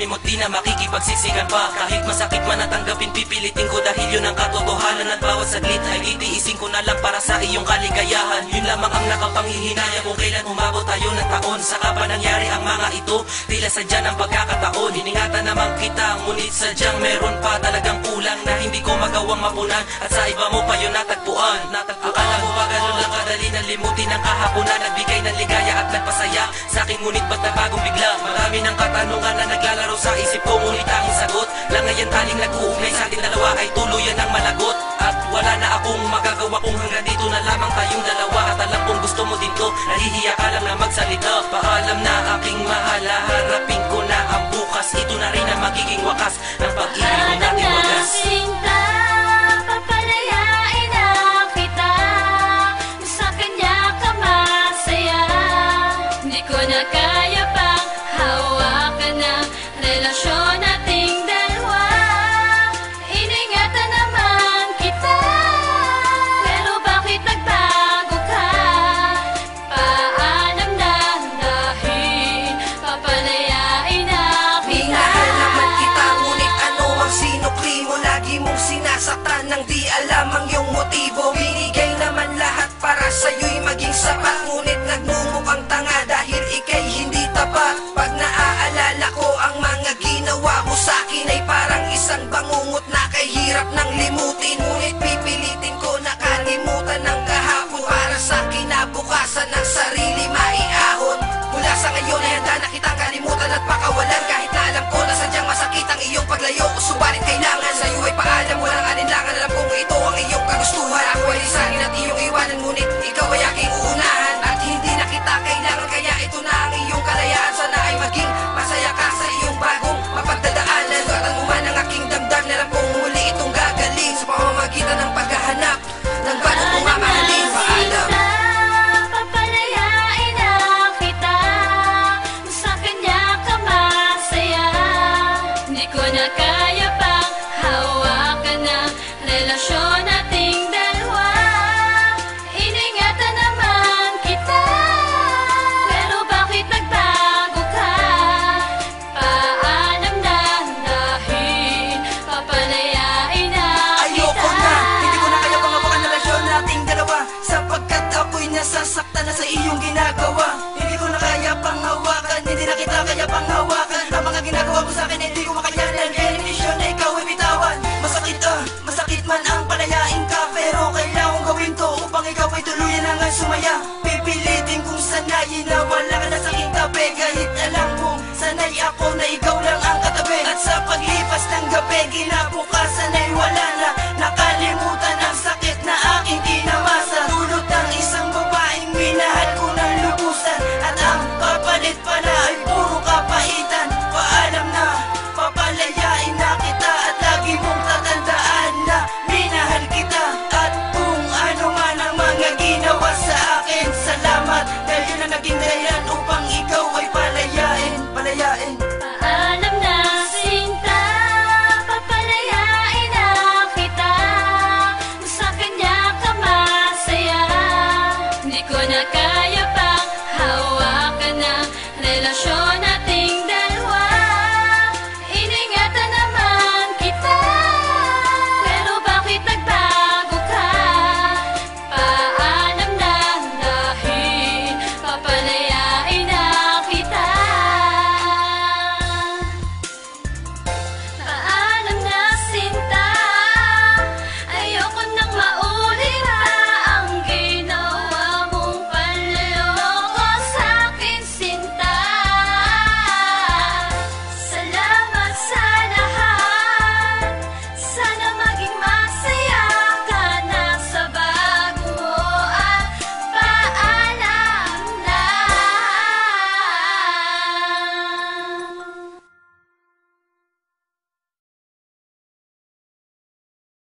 Amin mo't di na makikipagsiksikan pa. Kahit masakit man natanggapin, pipilitin ko dahil yun ang katotohanan. At bawat saglit ay titiisin ko na lang para sa iyong kaligayahan. Yun lamang ang nakapanghihinaya kung kailan umabot tayo ng taon. Saka pa nangyari ang mga ito, tila sadya ng pagkakataon. Iningatan naman kita, ngunit sadyang meron pa talagang kulang na hindi ko magawang mapunan. At sa iba mo pa yun natagpuan. Akala mo ba ganun lang kadali na limutin ang kahaponan? Nagbigay ng ligaya at nagpasaya sa akin, ngunit ba't nabagong bigla? Marami ng katanungan na naglalaro sa isip ko, ngunit tanging sagot lang ngayon taling nag-uugnay sa ating dalawa ay tuluyan ang malagot. At wala na akong magagawa kung hanggang dito na lamang tayong dalawa. At alam kong gusto mo din to, nahihiya ka lang na magsalita. Paalam na aking mahal, harapin ko na ang bukas. Ito na rin ang magiging wakas ng pag-ibig natin wagas. Sinta, papalayain na kita, sa kanya ka masaya. Di ko na kaya pang hawakan ang relasyon nating dalawa. Iningatan naman kita, pero bakit nagbago ka? Paalam na dahil papalayain na kita. Minahal naman kita, ngunit ano ang sinukli mo? Lagi mong sinasaktan nang di alam ang iyong motibo. Binigay naman lahat para sa'yo'y maging sapat, ngunit nagmumukhang tanga dahil ika'y hindi tapat. Pag naaalala ko ang mga ginawa mo sa'kin ay parang isang bangungot na kay hirap ng limutin. Ngunit pipilitin ko na kalimutan ng kahapon para sa kinabukasan ng sarili maiahon. Mula sa ngayon ay handa na kitang kalimutan at pakawalan. Kahit na alam ko na sadyang masakit ang iyong paglayo, subalit kailangan sa'yo ay paalam. Walang alinlangan, alam kong ito ang iyong kagustuhan. Ako ay lisanin at iyong iwanan, ngunit ikaw ay aking uunahan. At hindi na kita kailangan, kaya ito na ang iyong kalayaan. Sana ay maging masaya ka sa iyong bagong mapagdadaanan. Sugatan mo man ang aking damdam, alam kong muli itong gagaling sa pamamagitan ng paghahanap ng bagong kong mamahalin. Paalam. Papalayain na kita, sa kanya ka masaya. Di ko na kaya pang hawakan ang relasyon nating dalawa. Iningatan naman kita, pero bakit nagbago ka? Paalam na dahil papalayain na Ayoko kita. na, hindi ko na kaya pangawakan ang relasyon nating dalawa, sapagkat ako'y nasasaktan na sa iyong ginagawa. Hindi ko na kaya panghawakan, hindi na kita kaya panghawakan. Ang mga ginagawa mo sa akin hindi ko makayanan. Desisyon na ikaw ay bitawan. Masakit man ang palayain ka, pero kailangan kong gawin to upang ikaw ay tuluyan hanggang sumaya. Pipilitin kong sanayin na wala ka na sa aking tabi, kahit alam kong sanay ako na ikaw lang ang katabi. At sa paglipas ng gabi, kinabukasan ay wala na, nakalimutan ang sakit na aking kinamasa. Dulot ng isang babaeng minahal ko ng lubusan, at ang kapalit pala ay puro kapaitan. Paalam na, papalayain na kita, at lagi mong tatandaan na minahal kita. At kung ano man ang mga ginawa sa akin, salamat, dahil yun ang naging dahilan upang ikaw ay palayain. Paalam na sinta, papalayain na kita, sa kanya ka masaya. Di ko na kaya pang hawakan ang relasyon